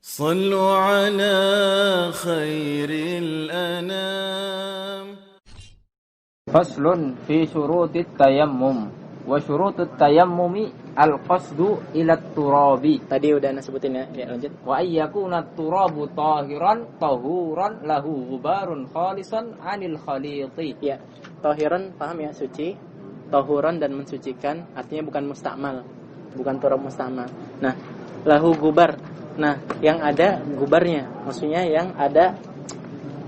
صلوا على خير الأنام. Faslun fi syurutit tayammum wa syurutut tayammumi al-qasdu ila turabi. Tadi udah Anda sebutin ya. Ya, lanjut. Wa ayyakuna turabu tahiran tahuran lahu ghubarun khalisan anil khaliti. Ya. Tahiran paham ya, suci. Tahuran dan mensucikan, artinya bukan mustakmal. Bukan turab mustakmal. Nah, lahu gubar. Nah, yang ada gubarnya, maksudnya yang ada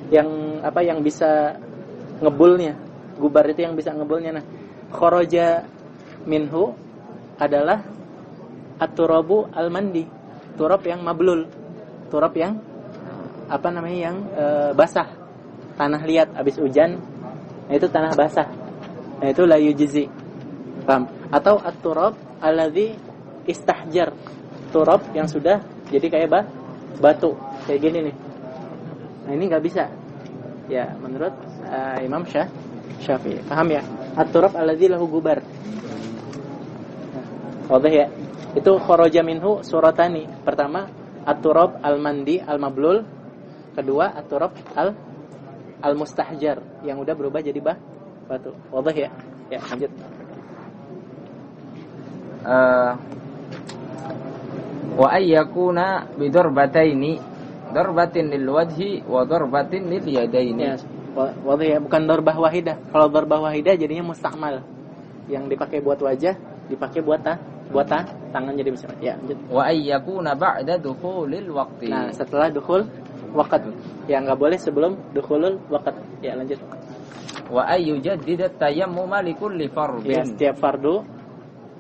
yang bisa ngebulnya. Gubar itu yang bisa ngebulnya. Nah, kharaja minhu adalah at-turabu al-mandi. Turab yang mablul. Turab yang yang basah. Tanah liat habis hujan. Nah, itu tanah basah. Nah, itu la yujzi. Paham? Atau at-turab alladzi istahjar. Turab yang sudah jadi kayak batu, kayak gini nih. Nah, ini enggak bisa. Ya, menurut Imam Syafi'i. Paham ya? At-turab alladzi lahu gubar. Wadah ya? Itu kharaja minhu suratani. Pertama, at-turab al-mandi al-mablul. Kedua, at-turab al-mustahjar yang udah berubah jadi batu. Wadah ya? Ya, lanjut. Wa ayyakuna bidarbataini darbatin lil wajhi wa darbatin lil yadaini. Ya, wadah ya, bukan darbah wahidah. Kalau darbah wahidah jadinya mustakmal. Yang dipakai buat wajah, dipakai buat tangan jadi bisa. Ya, lanjut. Wa ayyakuna ba'da dukhulil waqti. Nah, setelah dukhul waqt. Ya, enggak boleh sebelum dukhulul waqt. Ya, lanjut. Wa ayyujaddidat tayammum li kulli fardhin. Ya, setiap fardu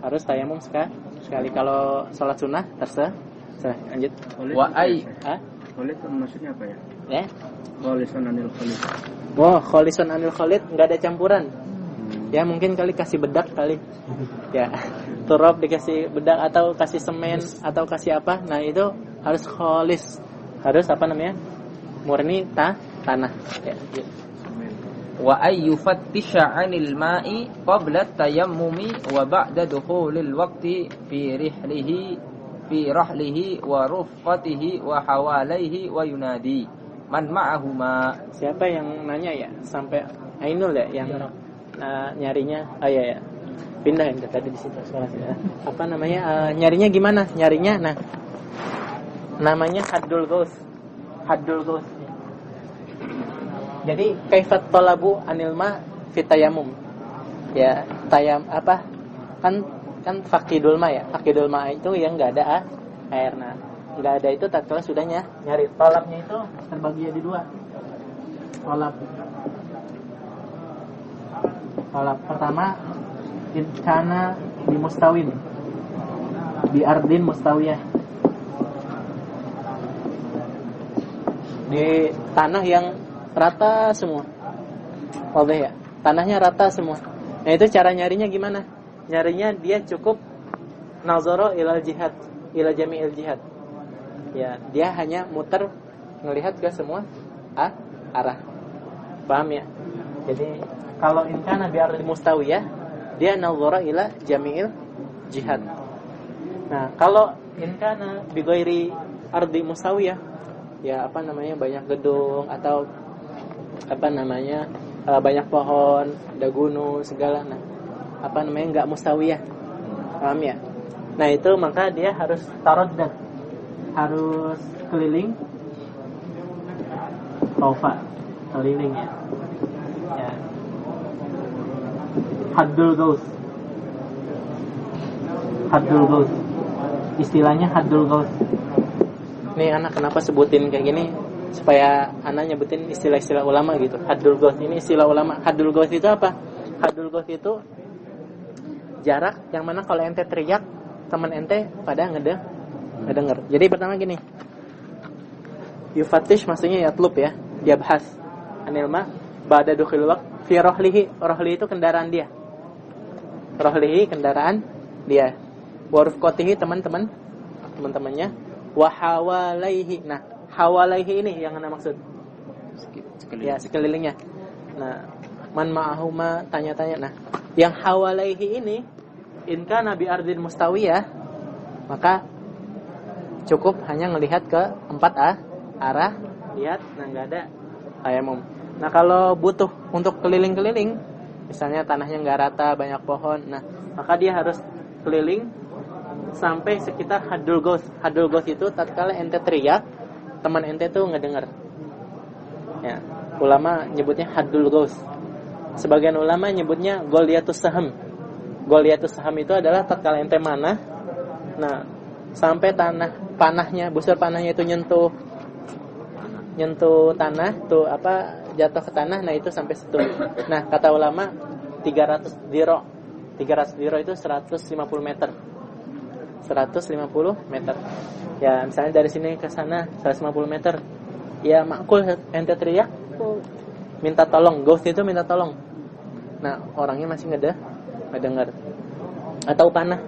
harus tayamum sekali. Kalau sholat sunnah terserah. Lanjut. Wa ay Khalid maksudnya apa ya? Ya. Khalisan anil khalid. Wah, khalisan anil khalid, enggak ada campuran. Ya, mungkin kali kasih bedak kali. Ya. Turab dikasih bedak atau kasih semen atau kasih apa? Nah, itu harus khalis. Harus murni tanah. Ya. wa ayyufattisha 'anil ma'i qabla at-tayammumi wa ba'da dukhulil waqti fi rahlihi wa rufqatihi wa hawalaihi wa yunadi man ma'ahuma. Siapa yang nanya ya? Sampai Ainul ya yang nyarinya. Oh iya ya. Pindah yang tadi di situ soalnya. Nyarinya gimana? Nyarinya namanya haddul ghaus. Jadi kaifat talabu anil ma fi tayammum. Ya, kan faqidul ma ya. Faqidul ma itu yang enggak ada air. Nah, enggak ada itu tatkala sudahnya nyari. Talabnya itu terbagi jadi dua. Talab pertama kana di mustawin. Di ardin mustawiyah. Di tanah yang rata semua. Wadah ya. Tanahnya rata semua. Nah, itu cara nyarinya gimana? Nyarinya dia cukup nazara ilal jihad, ila jami'il jihad. Ya, dia hanya muter ngelihat ke semua arah. Paham ya? Jadi kalau in kana bi ardi mustawiyah, dia nazara ila jami'il jihad. Nah, kalau in kana bi ghairi ardi mustawiyah, ya banyak gedung atau banyak pohon, ada gunung segala. Nah, enggak mustawiyah. Paham ya? Nah, itu maka dia harus taraddad. Harus keliling taufa, keliling ya. Ya. Haddul ghaus. Istilahnya haddul ghaus. Nih anak kenapa sebutin kayak gini? Supaya anak nyebutin istilah-istilah ulama gitu. Haddul ghaus ini istilah ulama. Haddul ghaus itu apa? Haddul ghaus itu jarak yang mana kalau ente teriak, teman ente pada ngedenger. Jadi pertama gini. Yufatish maksudnya yatlub ya. Yabhas anil ma ba'da dukhul waqt fi rahlihi. Rahli itu kendaraan dia. Kendaraan dia. Wa rufqatihi teman-temannya. Wa hawalaihi. Nah, hawalaihi ini yang ana maksud. Ya, sekelilingnya. Nah, man ma'ahuma tanya-tanya. Nah, yang hawalaihi ini in kana bi ardin mustawiyah, maka cukup hanya ngelihat ke 4 arah, lihat, nah nggak ada tayamum. Nah kalau butuh untuk keliling-keliling, misalnya tanahnya nggak rata, banyak pohon, nah maka dia harus keliling sampai sekitar Haddul Ghaus. Haddul Ghaus itu tatkala ente teriak, teman ente tuh ngedenger. Ya, ulama nyebutnya Haddul Ghaus. Sebagian ulama nyebutnya Goliatus Saham. Goliatus Saham itu adalah tatkala ente manah, nah sampai panahnya, busur panahnya itu nyentuh tanah, tuh jatuh ke tanah, nah itu sampai situ. Nah, kata ulama 300 diro. 300 diro itu 150 meter. 150 meter. Ya, misalnya dari sini ke sana 150 meter. Ya, makul ente teriak minta tolong, ghost itu minta tolong. Nah, orangnya masih ngedengar. Atau panah.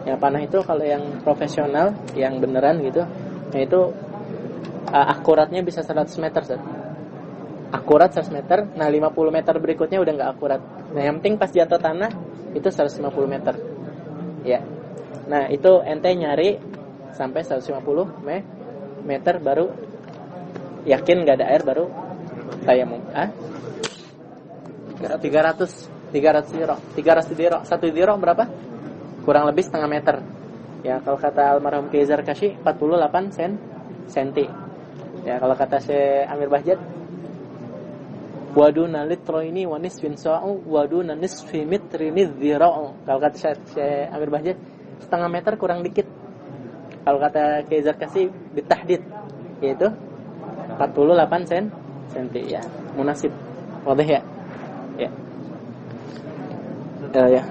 Ya, panah itu kalau yang profesional, yang beneran gitu, nah itu akuratnya bisa 100 meter, Sir. Akurat 100 meter. Nah 50 meter berikutnya udah gak akurat. Nah yang penting pas jatuh tanah itu 150 meter. Ya. Nah itu ente nyari sampai 150 meter baru yakin gak ada air, baru tayamum. 300 diro. 1 diro berapa? Kurang lebih setengah meter. Ya kalau kata almarhum Kiai Zarkashi 48 senti. Ya kalau kata Syekh Amir Bahjat, waduna litroini wa nisfin sa'u waduna nisfi mitrini dzira'u. Kalau kata Syekh Amir Bahjat, setengah meter kurang dikit. Kalau kata Kiai Zarkashi bitahdid, yaitu 48 senti. Ya, munasib. Wadih ya. Ya. Ya.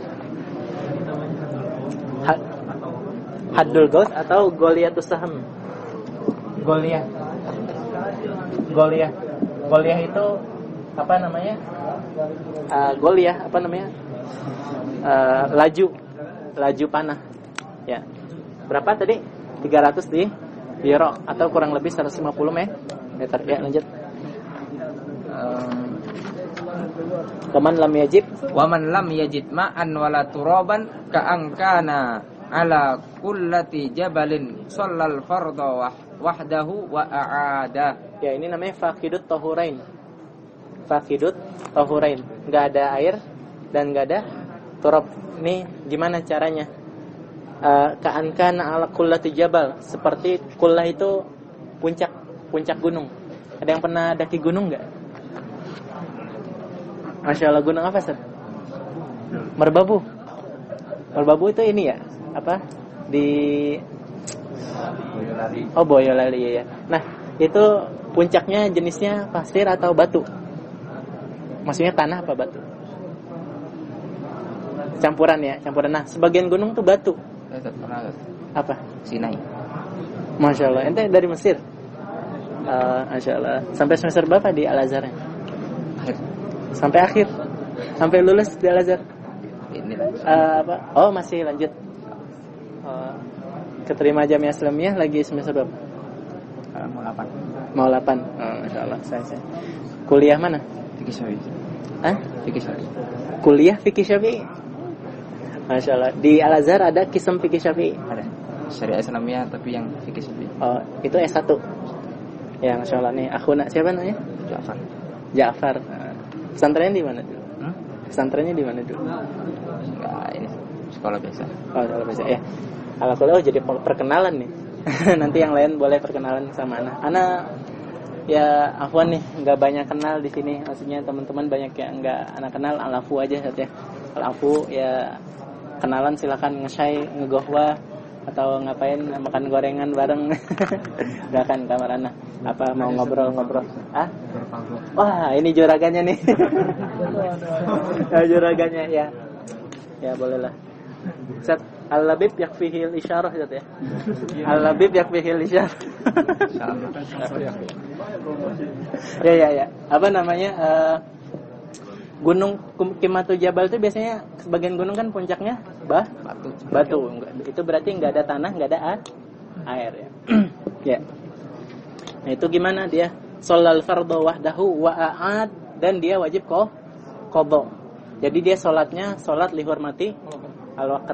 Haddul Ghaus atau Goliatus Saham. Goliah itu apa namanya? Goliah apa namanya? Laju panah. Ya. Berapa tadi? 300 diro atau kurang lebih 150 meter. Ya, lanjut. Waman lam yajid ma'an wala turaban ka'angkana ala kullati jabalin shallal fardha wahdahu wa a'ada. Ya, ini namanya faqidut tahurain. Enggak ada air dan enggak ada turab. Ini gimana caranya? Ka'ankana ala kullati jabal, seperti kullah itu puncak gunung. Ada yang pernah daki gunung enggak? Masya Allah, gunung apa, Ustaz? Merbabu. Merbabu itu ini ya, apa? Di Boyolali ya. Nah, itu puncaknya jenisnya pasir atau batu? Maksudnya tanah apa batu? Campuran ya, campuran. Nah, sebagian gunung tuh batu. Apa? Sinai. Masya Allah, ente dari Mesir? Masya Allah. Sampai semester berapa di Al-Azhar? Sampai akhir, sampai lulus di Al-Azhar. Apa? Oh, masih lanjut. Keterima Jamiah Islamiyah lagi semester berapa? Mau 8. Masya Allah. Saya. Kuliah mana? Fikih Syafi'i. Fikih Syafi'i. Kuliah Fikih Syafi'i. Masya Allah. Di Al-Azhar ada kisah Fikih Syafi'i. Ada. Syariah Islamiyah tapi yang Fikih Syafi'i. Oh, itu S1. Ya, Masya Allah nih. Akhuna siapa namanya? Ja'far. Pesantrennya di mana dulu? Pesantrennya di mana dulu? Enggak, ini sekolah biasa. Oh, sekolah biasa ya. Alhamdulillah jadi perkenalan nih. Nanti yang lain boleh perkenalan sama Ana ya afwan nih, nggak banyak kenal di sini. Maksudnya teman-teman banyak yang nggak Ana kenal, alafu aja saja. Alafu ya kenalan silakan nge-shay, ngegohwa atau ngapain makan gorengan bareng. Silakan kamar Ana. Apa mau ngobrol-ngobrol? Wah, ini juragannya nih. Juragannya ya. Ya bolehlah. Ustaz, al-labib yakfihi al-isyarah Ustaz ya. Al-labib yakfihi al-isyarah. Ya. Apa namanya? Gunung Qimmatul Jabal itu biasanya sebagian gunung kan puncaknya batu. Itu berarti enggak ada tanah, enggak ada air ya. Ya. Nah, itu gimana dia? Sholal fardhu wahdahu wa a'ad, dan dia wajib qadha. Jadi dia salat lihormati al-waqt.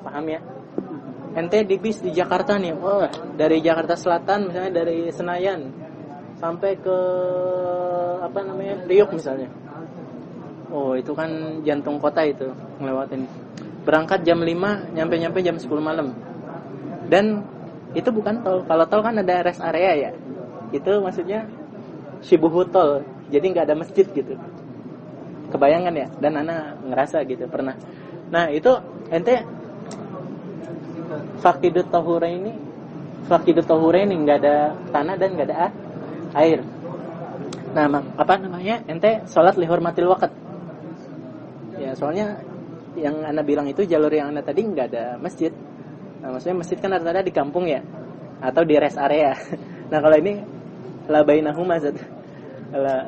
Paham ya? ente di bis di Jakarta nih, wah dari Jakarta Selatan misalnya, dari Senayan sampai ke Priok misalnya. Oh itu kan jantung kota itu ngelewatin. Berangkat jam 5, nyampe jam 10 malam. Dan itu bukan tol. Kalau tol kan ada rest area ya. Itu maksudnya Shibuhu tol. Jadi nggak ada masjid gitu. Kebayangan ya. Dan anak ngerasa gitu pernah. Nah itu ente Fakidut Tahuraini nggak ada tanah dan nggak ada air. Nah ente sholat lihormatil waqt. Ya soalnya yang Anda bilang itu jalur yang Anda tadi nggak ada masjid. Nah, maksudnya masjid kan ada di kampung ya, atau di rest area. Nah kalau ini la bainahuma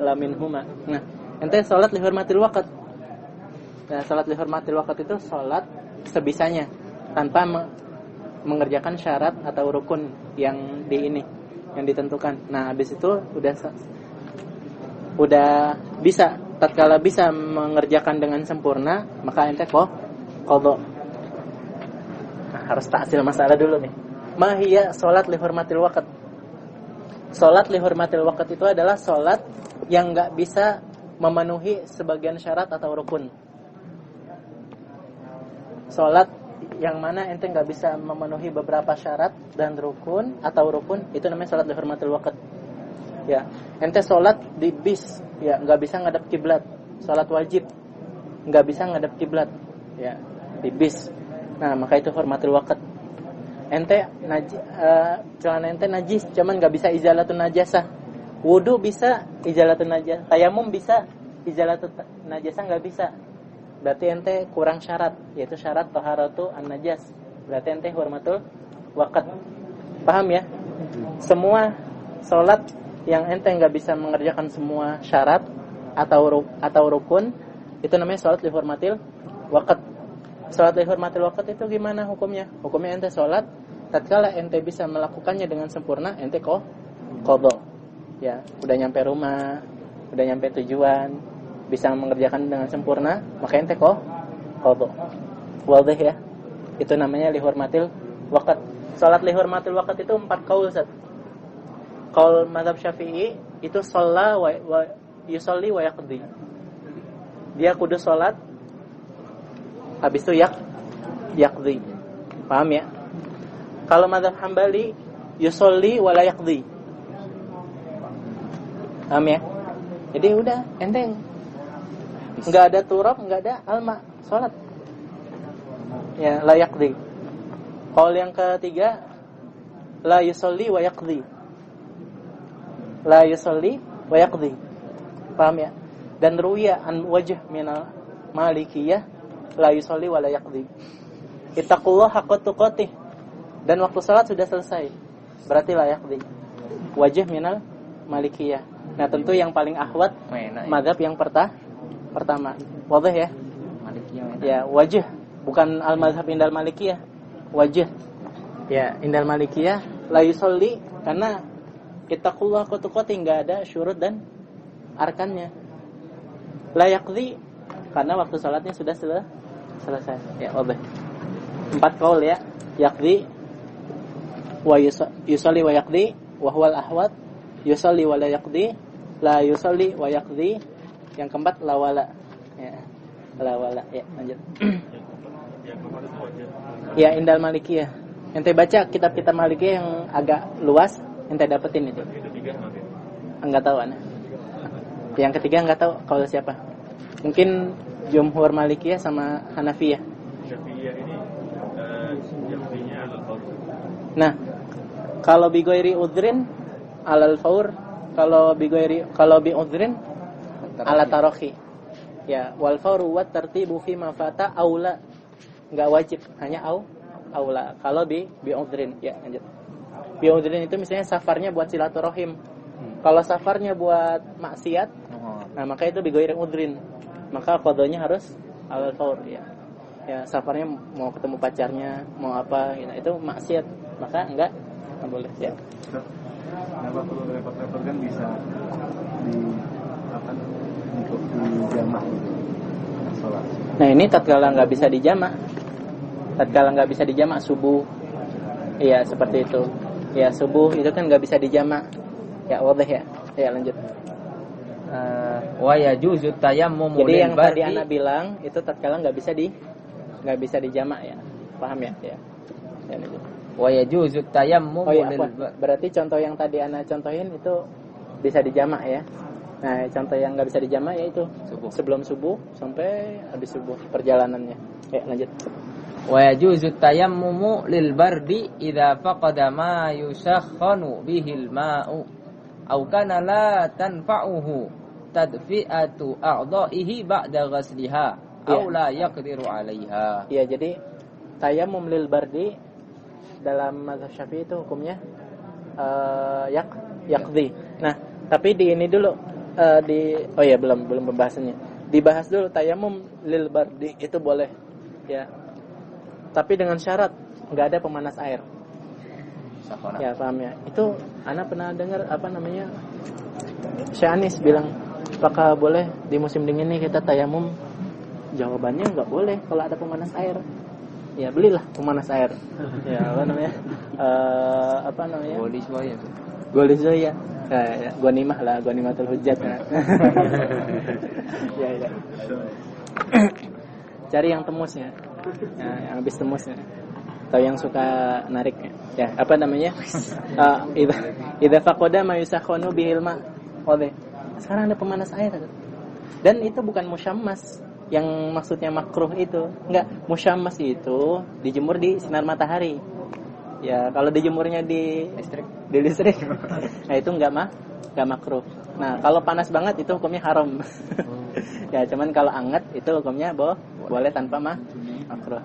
la minhuma. Nah ente sholat lihormatil waqt. Nah sholat lihormatil waqt itu sholat sebisanya tanpa mengerjakan syarat atau rukun yang ditentukan. Nah habis itu udah bisa, tatkala bisa mengerjakan dengan sempurna, maka ente qadha. Nah, harus taksil masalah dulu nih. Mahiyya salat li hurmatil waqt. Salat li hurmatil waqt itu adalah salat yang enggak bisa memenuhi sebagian syarat atau rukun. Salat yang mana ente enggak bisa memenuhi beberapa syarat dan rukun itu namanya salat li hurmatil waqt. Ya, ente sholat di bis, ya nggak bisa ngadap kiblat, sholat wajib, nggak bisa ngadap kiblat, ya di bis. Nah maka itu hormatul waqt. Ente celana ente najis, cuman nggak bisa izalatun najasah. Wudu bisa izalatun najasah, tayamum bisa izalatun najasah nggak bisa. Berarti ente kurang syarat, yaitu syarat taharatu an najas. Berarti ente hormatul waqt. Paham ya? Semua sholat yang ente nggak bisa mengerjakan semua syarat atau rukun itu namanya sholat li hurmatil waqt. Sholat li hurmatil waqt itu gimana hukumnya? Hukumnya ente sholat tatkala ente bisa melakukannya dengan sempurna, ente qadha. Ya, udah nyampe rumah, udah nyampe tujuan, bisa mengerjakan dengan sempurna, maka ente qadha. Wadih ya. Itu namanya li hurmatil waqt. Sholat li hurmatil waqt itu 4 qaul, Ustaz. Qaul mazhab Syafi'i itu shalla wa yusalli wa yaqdi. Dia kudu salat habis itu yaqdi. Paham ya? Kalau mazhab Hambali yusalli wa la yaqdi. Paham ya? Jadi udah ente enggak ada turab, enggak ada alma, salat. Ya, la yaqdi. Qaul yang ketiga la yusalli wa yaqdi. La yusalli wa yaqdi. Paham ya? Dan ruwiya an wajh minal malikiyah la yusalli wa la yaqdi. Ittaqullah haqqa tuqatih. Dan waktu salat sudah selesai. Berarti la yaqdi. Wajh minal malikiyah. Nah, tentu yang paling ahwat mazhab yang pertama. Wadih ya? Malikiyah. Ya, wajh, bukan al-mazhab indal malikiyah. Wajh. Ya, indal malikiyah la yusalli karena ittaqullah qutuqati enggak ada syurut dan arkannya. La yaqdi karena waktu salatnya sudah selesai. Ya, wadah. 4 qaul ya. Yaqdi wa yusalli wa yaqdi wa huwal ahwat. Yusalli wa la yaqdi, la yusalli wa yaqdi. Yang keempat la wala. Ya. La wala. Ya, lanjut. Ya, indal malikiyah. Ente baca kitab-kitab malikiyah yang agak luas, ente dapetin itu. Enggak tahu ana. Yang ketiga enggak tahu kalau siapa. Mungkin Jumhur Malikiyah sama Hanafiyah. Syafi'iyah ini Syafi'iynya al-faur. Nah, kalau bi ghairi udhrin alal faur, kalau bi udhrin ala tarakhi. Ya, wal fauru wat tartibu fi ma fata aula. Enggak wajib, hanya aula. Kalau bi udhrin, ya lanjut. Bi udhrin itu misalnya safarnya buat silaturahim. Kalau safarnya buat maksiat, nah maka itu bi ghairi udhrin. Maka qadanya harus alal faur ya. Ya, safarnya mau ketemu pacarnya, mau apa gitu. Itu maksiat, maka enggak boleh ya. Kenapa perlu repot-repot kan bisa untuk dijamah gitu. Salat. Nah, ini tatkala enggak bisa dijamah. Tatkala enggak bisa dijamah subuh Iya, seperti itu. Ya, subuh itu kan nggak bisa dijamak. Ya, wadah ya. Ya, lanjut. Wa yajuzu tayammumu Jadi lil yang tadi bardi. Ana bilang itu tatkala nggak bisa dijamak ya. Paham ya? Ya. Ya, lanjut. Wa yajuzu tayammumu Oh iya, lil berarti contoh yang tadi Ana contohin itu bisa dijamak ya. Nah, contoh yang nggak bisa dijamak ya itu Subuh. sebelum subuh sampai habis subuh perjalanannya. Ya, lanjut. Wa yajuzu tayammumu lil bardi idza faqada ma yushakhkhanu bihi al ma'u aw kana la tanfa'uhu tadfi'atu a'dha'ihi ba'da ghasliha aw la yaqdiru 'alaiha. Ya, jadi tayammum lil bardi dalam mazhab Syafi'i itu hukumnya yaqdi. Nah, tapi di ini dulu belum pembahasannya. Dibahas dulu tayammum lil bardi itu boleh ya. Tapi dengan syarat nggak ada pemanas air. Sahona. Ya, paham ya. Itu Ana pernah dengar Syekh Anis bilang, apakah boleh di musim dingin ini kita tayamum? Jawabannya nggak boleh kalau ada pemanas air. Ya, belilah pemanas air. Ya, apa namanya? Boleh semuanya. Golizo ya. Ya, ghanimah lah, ghanimatul hujjat. Ya. Ya. Cari yang temus ya. Ya, yang habis temus ya. Atau yang suka narik ya. Apa namanya? Idza faqada ma yusakhkhanu bihil ma. Oke. Sekarang ada pemanas air. Dan itu bukan musyammas yang maksudnya makruh itu. Enggak, musyammas itu dijemur di sinar matahari. Ya, kalau dijemurnya di listrik. Nah, itu enggak makruh. Nah, kalau panas banget itu hukumnya haram. Ya, cuman kalau anget itu hukumnya boleh tanpa makruh.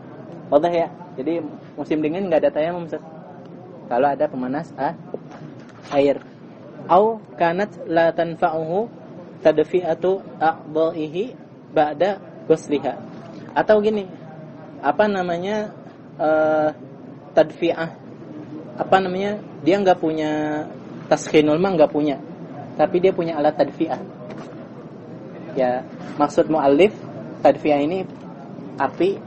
Wadah ya. Jadi musim dingin enggak ada tayamum kalau ada pemanas air. Au kanat la tanfa'uhu tadfi'atu a'dha'ihi ba'da ghusliha. Atau gini, apa namanya tadfi'ah? Apa namanya? Dia enggak punya taskhinul ma, enggak punya. Tapi dia punya alat tadfi'ah. Ya, maksud muallif tadfi'ah ini api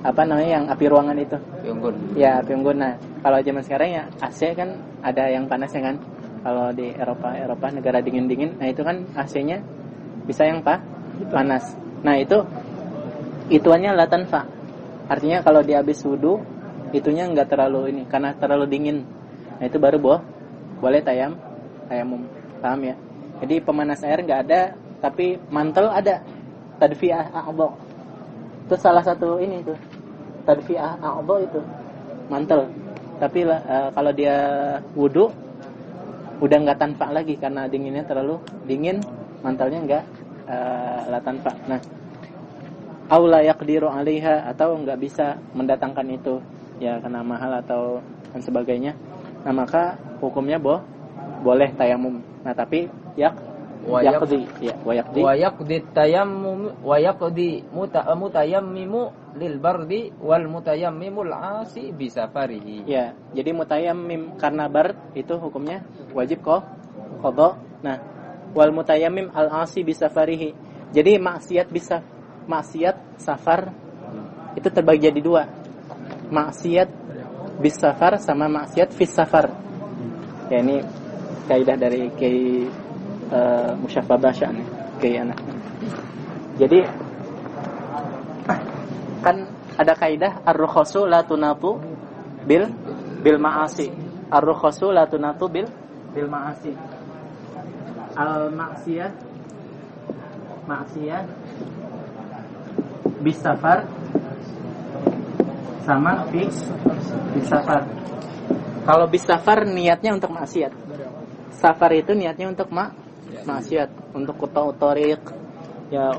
apa namanya yang api ruangan itu? Api unggun. Ya, api unggun. Nah, kalau zaman sekarang ya AC kan ada yang panasnya kan. Kalau di Eropa negara dingin-dingin, nah itu kan AC-nya bisa yang panas. Nah, ituannya la tanfa. Artinya kalau dia habis wudu, itunya enggak terlalu ini karena terlalu dingin. Nah, itu baru boleh tayamum. Paham ya? Jadi pemanas air enggak ada, tapi mantel ada. Tadfi'ah a'dha. Itu salah satu ini tuh. Tadfi'ah a'dha itu mantel. Tapi kalau dia wudu udah enggak tanfa lagi karena dinginnya terlalu dingin, mantelnya enggak la tanfa. Nah, aula yaqdiru 'alaiha atau enggak bisa mendatangkan itu ya karena mahal atau dan sebagainya. Nah, maka hukumnya boleh tayamum. Nah, tapi yaqdi tayammum wa yaqdi mutayammimu lil bardi wal mutayammimul 'asi bi safarihi. Ya, jadi mutayammim karena bard itu hukumnya wajib qada. Nah, wal mutayammim al 'asi bi safarihi. Jadi maksiat safar itu terbagi jadi dua. Maksiat bis safar sama maksiat fis safar. Ya, ini kaidah dari Kiai Musyafa Basya nih, Kiai anak. Jadi kan ada kaidah ar-rukhasu la tunatu bil ma'asi. Ar-rukhasu la tunatu bil ma'asi. Al-maksiyah bis safar sama bis safar. Kalau bis safar niatnya untuk maksiat. Safar itu niatnya untuk maksiat, untuk quta'ut-thariq. Ya,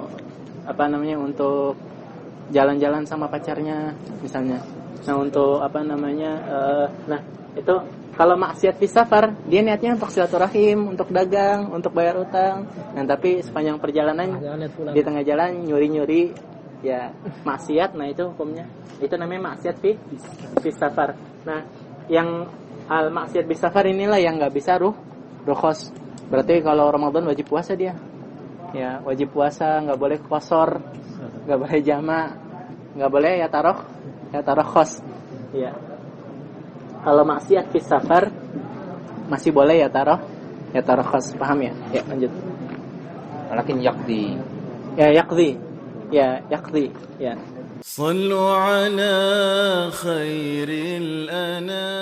apa namanya? Untuk jalan-jalan sama pacarnya misalnya. Nah, untuk apa namanya? Nah, itu kalau maksiat bis safar, dia niatnya untuk silaturahim, untuk dagang, untuk bayar utang. Nah, tapi sepanjang perjalanan di tengah jalan nyuri-nyuri, ya maksiat. Nah, itu hukumnya. Itu namanya maksiat bis safar. Nah, yang al maksiat bis safar inilah yang enggak bisa rukhos. Berarti kalau Ramadan wajib puasa dia. Ya, wajib puasa, enggak boleh qasar, enggak boleh jamak, enggak boleh ya tarokhos. Ya. Kalau maksiat fi safar masih boleh ya taruh khas, paham ya? Ya, lanjut. Walakin yaqdi. Ya yaqdi. Ya yaqdi. Ya. صلوا على خير الأنام